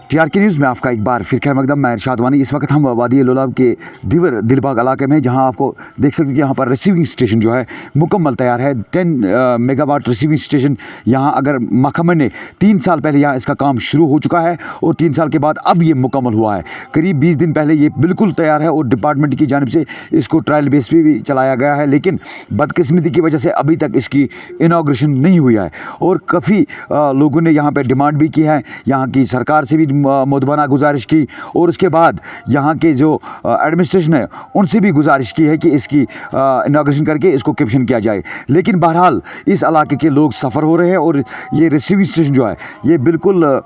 TRK news में आपका एक बार फिर खैर मकदम। मैं इरशाद वानी। इस वक्त हम वादी लोलाब के दीवर दिलबाग इलाके में, जहां आपको देख सकते हैं कि यहाँ पर रिसीविंग स्टेशन जो है मुकम्मल तैयार है। 10 मेगावाट रिसीविंग स्टेशन यहाँ अगर महकमे ने 3 साल पहले यहाँ इसका काम शुरू हो चुका है और 3 साल के बाद अब ये मुकम्मल हुआ है। करीब 20 दिन पहले ये बिल्कुल तैयार है और डिपार्टमेंट की जानिब से इसको ट्रायल बेस पे भी चलाया गया है, लेकिन बदकिस्मती की वजह से अभी तक इसकी इनाग्रेशन नहीं हुई है। और काफ़ी लोगों ने यहाँ पर डिमांड भी की है, यहाँ की सरकार से भी मुदबना गुजारिश की और उसके बाद यहाँ के जो एडमिनिस्ट्रेशन है उनसे भी गुजारिश की है कि इसकी इनाग्रेशन करके इसको कैप्शन किया जाए। लेकिन बहरहाल इस इलाके के लोग सफ़र हो रहे हैं और ये रिसीविंग स्टेशन जो है ये बिल्कुल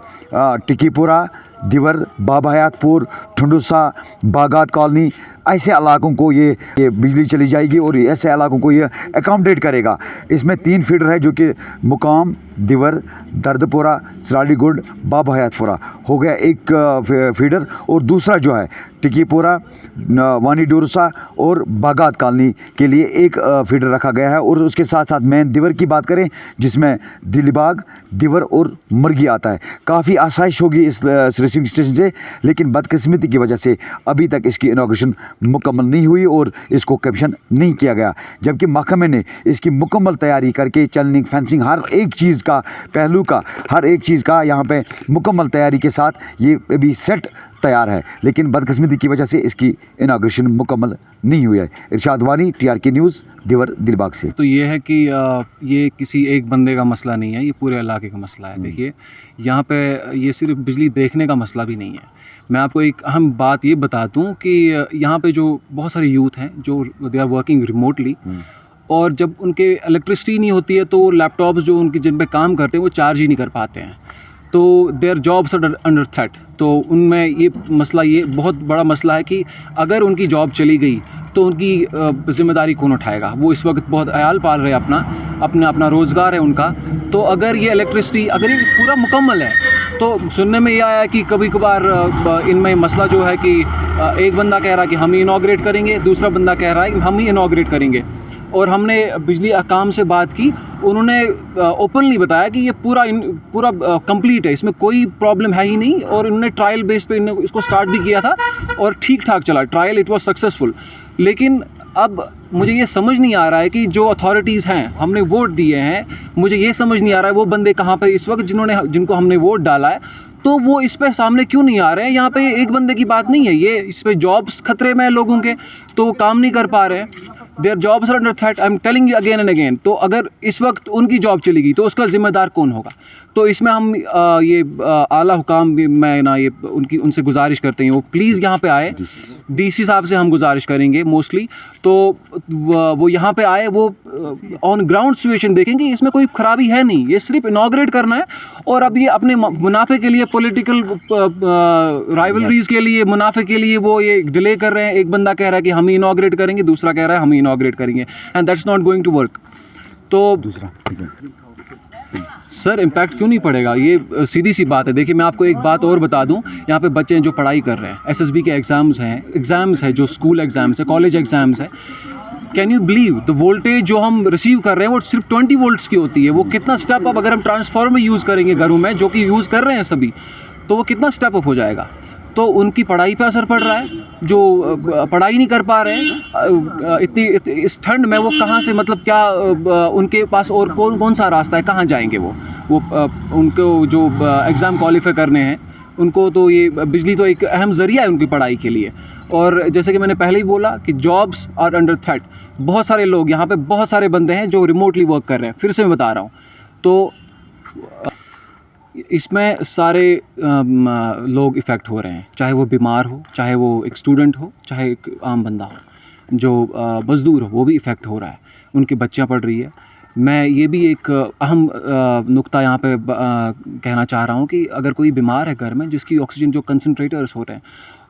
टिकीपुरा, दिवर, बाबा हयातपुर, ठंडुसा, बागात कॉलोनी ऐसे इलाकों को ये बिजली चली जाएगी और ऐसे इलाकों को ये अकोमोडेट करेगा। इसमें 3 फीडर है जो कि मुकाम, दिवर, दर्दपुरा, सरालीगुड, बाबा हयातपुरा हो गया एक फीडर, और दूसरा जो है टिकीपुरा, वानी डोरसा और बागात कॉलोनी के लिए एक फीडर रखा गया है। और उसके साथ साथ मेन दिवर की बात करें जिसमें दिलबाग, दिवर और मरगी आता है। काफ़ी आसाइश होगी इस रिसीविंग स्टेशन से, लेकिन बदकिस्मती की वजह से अभी तक इसकी इनाग्रेशन मुकम्मल नहीं हुई और इसको कैप्शन नहीं किया गया, जबकि महकमे ने इसकी मुकम्मल तैयारी करके चैनलिंग, फेंसिंग, हर एक चीज़ का पहलू का, हर एक चीज़ का यहाँ पे मुकम्मल तैयारी के साथ ये अभी सेट तैयार है, लेकिन बदकिस्मती की वजह से इसकी इनाग्रेशन मुकम्मल नहीं हुई है। इरशाद वानी, टीआरके न्यूज़, दिवर दिलबाग से। तो ये है कि ये किसी एक बंदे का मसला नहीं है, ये पूरे इलाके का मसला है। देखिए यहाँ पे ये सिर्फ बिजली देखने का मसला भी नहीं है। मैं आपको एक अहम बात ये बता दूँ कि यहाँ पे जो बहुत सारे यूथ हैं जो दे आर वर्किंग रिमोटली, और जब उनके इलेक्ट्रिसिटी नहीं होती है तो लैपटॉप्स जो उनके जिन पे काम करते हैं वो चार्ज ही नहीं कर पाते हैं, तो their jobs are under threat. तो उनमें ये मसला, ये बहुत बड़ा मसला है कि अगर उनकी जॉब चली गई तो उनकी ज़िम्मेदारी कौन उठाएगा। वो इस वक्त बहुत अयाल पाल रहे हैं, अपना रोज़गार है उनका। तो अगर ये इलेक्ट्रिसिटी अगर ये पूरा मुकम्मल है, तो सुनने में ये आया कि कभी कभार इनमें मसला जो है कि एक बंदा कह रहा है कि हम ही इनाग्रेट करेंगे, दूसरा बंदा कह रहा है कि हम ही इनाग्रेट करेंगे। और हमने बिजली अहकाम से बात की, उन्होंने ओपनली बताया कि ये पूरा कंप्लीट है, इसमें कोई प्रॉब्लम है ही नहीं। और उन्होंने ट्रायल बेस पे इसको स्टार्ट भी किया था और ठीक ठाक चला ट्रायल, इट वाज सक्सेसफुल। लेकिन अब मुझे ये समझ नहीं आ रहा है कि जो अथॉरिटीज़ हैं, हमने वोट दिए हैं, मुझे ये समझ नहीं आ रहा है वो बंदे कहाँ पे इस वक्त जिनको हमने वोट डाला है, तो वो इस पे सामने क्यों नहीं आ रहे हैं। यहाँ पे एक बंदे की बात नहीं है, ये इस पे जॉब्स खतरे में है लोगों के, तो वो काम नहीं कर पा रहे हैं। Their jobs are under threat, I am telling you again and again. तो अगर इस वक्त उनकी जॉब चली गई तो उसका ज़िम्मेदार कौन होगा। तो इसमें हम ये आला हुकाम भी, मैं ना ये उनसे गुजारिश करते हैं वो प्लीज़ यहाँ पे आए। डीसी साहब से हम गुजारिश करेंगे मोस्टली, तो वो यहाँ पे आए, वो ऑन ग्राउंड सिचुएशन देखेंगे। इसमें कोई ख़राबी है नहीं, ये सिर्फ इनाग्रेट करना है। और अब ये अपने मुनाफे के लिए, पॉलिटिकल राइवलरीज के लिए, मुनाफे के लिए वो ये डिले कर रहे हैं। एक बंदा कह रहा है कि हम ही इनाग्रेट करेंगे, दूसरा कह रहा है हम ही इनाग्रेट करेंगे, and that's not going to work. तो दूसरा सर इम्पैक्ट क्यों नहीं पड़ेगा, ये सीधी सी बात है। देखिए मैं आपको एक बात और बता दूं, यहाँ पे बच्चे हैं जो पढ़ाई कर रहे हैं, एसएसबी के एग्ज़ाम्स हैं जो स्कूल एग्ज़ाम्स हैं, कॉलेज एग्ज़ाम्स हैं। Can you believe the voltage जो हम रिसीव कर रहे हैं वो सिर्फ 20 वोल्ट्स की होती है। वो कितना स्टेप अप अगर हम ट्रांसफार्मर यूज़ करेंगे घरों में, जो कि यूज़ कर रहे हैं सभी, तो वो कितना स्टेप अप हो जाएगा। तो उनकी पढ़ाई पे असर पड़ रहा है, जो पढ़ाई नहीं कर पा रहे हैं इतनी इस ठंड में, वो कहाँ से, मतलब क्या उनके पास और कौन सा रास्ता है, कहाँ जाएंगे वो उनको जो एग्ज़ाम क्वालिफाई करने हैं, उनको तो ये बिजली तो एक अहम ज़रिया है उनकी पढ़ाई के लिए। और जैसे कि मैंने पहले ही बोला कि जॉब्स आर अंडर थ्रेट। बहुत सारे लोग यहाँ पे, बहुत सारे बंदे हैं जो रिमोटली वर्क कर रहे हैं। फिर से मैं बता रहा हूँ, तो इसमें सारे लोग इफ़ेक्ट हो रहे हैं, चाहे वो बीमार हो, चाहे वो एक स्टूडेंट हो, चाहे एक आम बंदा हो, जो मज़दूर हो, वो भी इफ़ेक्ट हो रहा है, उनकी बच्चियाँ पढ़ रही है। मैं ये भी एक अहम नुक्ता यहाँ पे कहना चाह रहा हूँ कि अगर कोई बीमार है घर में, जिसकी ऑक्सीजन जो कंसनट्रेटर्स हो रहे हैं,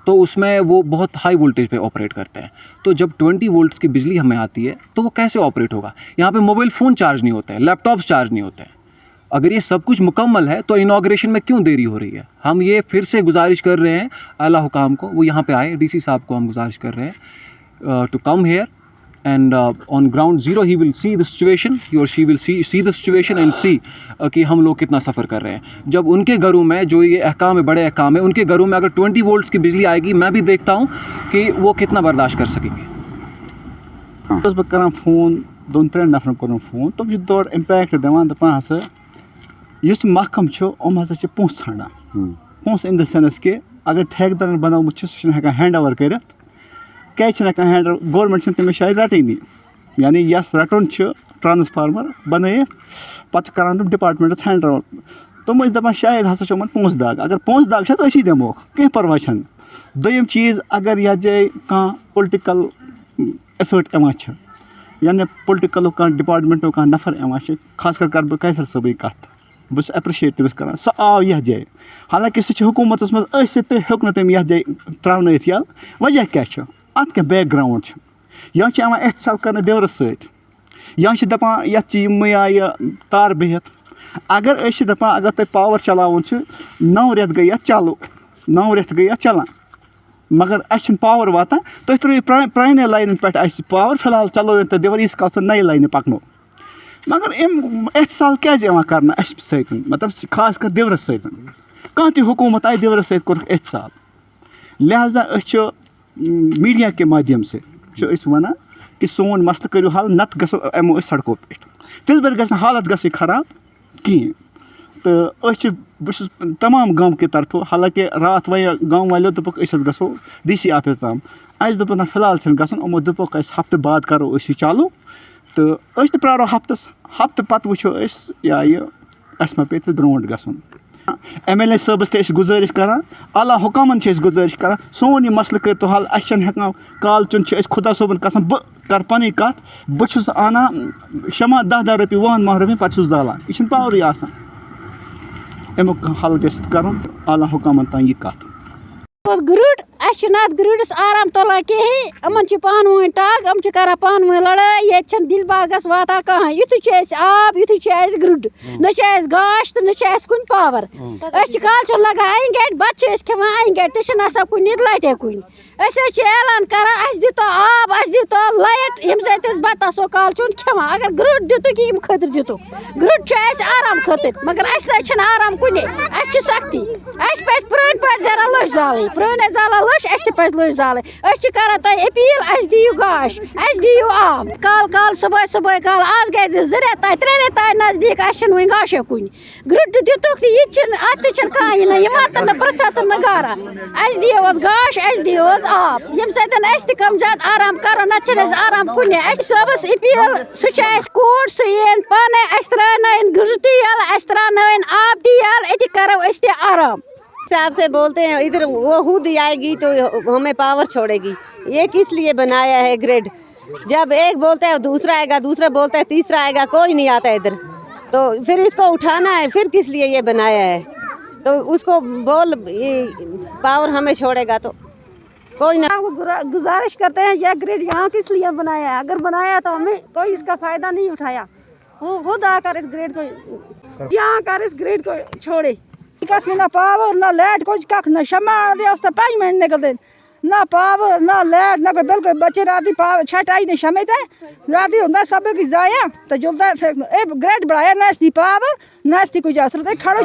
तो उसमें वो बहुत हाई वोल्टेज पे ऑपरेट करते हैं। तो जब 20 वोल्ट्स की बिजली हमें आती है तो वो कैसे ऑपरेट होगा। यहाँ पे मोबाइल फ़ोन चार्ज नहीं होते हैं, लैपटॉप्स चार्ज नहीं होते हैं। अगर ये सब कुछ मुकम्मल है तो इनाग्रेशन में क्यों देरी हो रही है। हम ये फिर से गुजारिश कर रहे हैं आला हुकाम को, वो यहाँ पे आए, डीसी साहब को हम गुजारिश कर रहे हैं to come here and on ground zero he will see the situation, he or she will see the situation and see कि हम लोग कितना सफ़र कर रहे हैं। जब उनके घरों में जो ये अहकाम है, बड़े अहकाम है, उनके घरों में अगर 20 वोल्ट्स की बिजली आएगी, मैं भी देखता हूँ कि वो कितना बर्दाश्त कर सकेंगे। बह कर फोन 2-3 नफर कोर फोन तुम तौर इम्पैक्ट दिवान दपान हसा इस महकम हम हसा पोस ठाना पोस इन द सेंस कि अगर ठेकेदार बनोमुत सह हैंड ओवर कर क्या हैंड गवर्नमेंट तमिस शायद रटनी यानी यस रटन ट्रांसफार्मर बन पत् करान तुम डिपार्टमेंटस हैंड ओवर तुम दपान शायद हसा पोस दाग अगर पोस दाग तो असी दिमो कहीं परवाह दोम चीज़ अगर यह जाए कह पोलिटिकल एसर्ट यानी पोलिटिकल डिपार्टमेंटो नफर खास कर बह कैसर सबई कत बस एप्रिशिएट तमिस कर सह आव यह जाए हालांकि सह हुकूमत मज तो हेक न तम यह जाए त्रावन यल वजह क्या अत क्या बैकग्राउंड या एहतसाल कर दिवरस या दपान ये आय तार बिहत अगर दपान अगर तुम पावर चलावन 9 रेत गई चालू 9 रेत गई चलान मगर अस पावर वातान तुम त्रो प्राने लाइन पे पावर फिलहाल चलो तो दिवर यीस काल नई लाइन पकनो मगर एहतसाल क्या कर मतलब खास कर दिवरस कह ती हुकूमत आई दिवरस कोर एहतसाल लिहाजा मीडिया के माध्यम से वन कि सोन मसल करो हल नत गो एमो सड़कों पे तिल बेर ग हालत ग खराब कहें तो बस तमाम गाँव के तरफ हालांकि रात वे गाँव वालों दोपक गो DC ऑफिस तम अस दोप ना फिलहाल गो यमो दोपक हफ्ते बाद करो चालू तो प्रारो हफ्ते पत वो यह मा पे ब्रोट गन MLA सबस गुजारिश कर आला हुकामन गुजारिश कर सोन यह मसल कर तो हल अस हेकान काल चुन खुदा सोबन कसम बह कर पन कत बहुत आना शमा 10 रुपये 1 माह रुपये पे दालान यह पावर आसान अमुक हल कर आला हुकामन तान यह कत ग्रिड अत ग्रिडस आराम तुला कहें अमन पान वन टग अम कर पान वन लड़ाई ये दिल बागस वाता कह युथ आब युथ ग्रिड न गाश तो न कुन पावर काल लगा गेट बत खान गेट तो कुन लटे कुन ऐलान कर दितो आब दितो लाइट यम सत बत आसो काल चुन खान अगर ग्रिड दितु कि खतर दितु ग्रिड आराम खतर मगर आराम कुने सख्ती पुरान पे जरा लश जाल पुरान जाला लश लश जाल कर अपील दियो गाश दियो आब काल काल सुबह सुबह काल आज गए 2 रेत 3 रेत नजदीक वन गाशे कुन ग्रिड दितुक अत कह वातन पृछन न गारा दियो गाश दियो आब यम सत कम ज्यादा आराम करो नत आराम कुन सबस अपील सह कोट सह पाने त्रान ग्रिड यल त्रान आब यल अत करो आराम साहब से बोलते हैं इधर वो खुद आएगी तो हमें पावर छोड़ेगी। ये किस लिए बनाया है ग्रिड? जब एक बोलता है दूसरा आएगा, दूसरा बोलता है तीसरा आएगा, कोई नहीं आता इधर, तो फिर इसको उठाना है। फिर किस लिए ये बनाया है? तो उसको बोल पावर हमें छोड़ेगा तो कोई ना। गुजारिश करते हैं यह ग्रिड यहाँ किस लिए बनाया है? अगर बनाया तो हमें कोई इसका फायदा नहीं उठाया। वो खुद आकर इस ग्रिड को यहाँ कर इस ग्रिड को छोड़े। कस में ना पावर ना लाइट कुछ कख ना शमा दे 5 मिनट निकलते ना पावर ना लाइट ना कोई बिल्कुल बच्चे राती पावर छठ आई नहीं शमे थे राती होता सब की जाया तो जो ग्रेड बढ़ाया ना इसकी पावर ना इसकी कोई असर खड़ो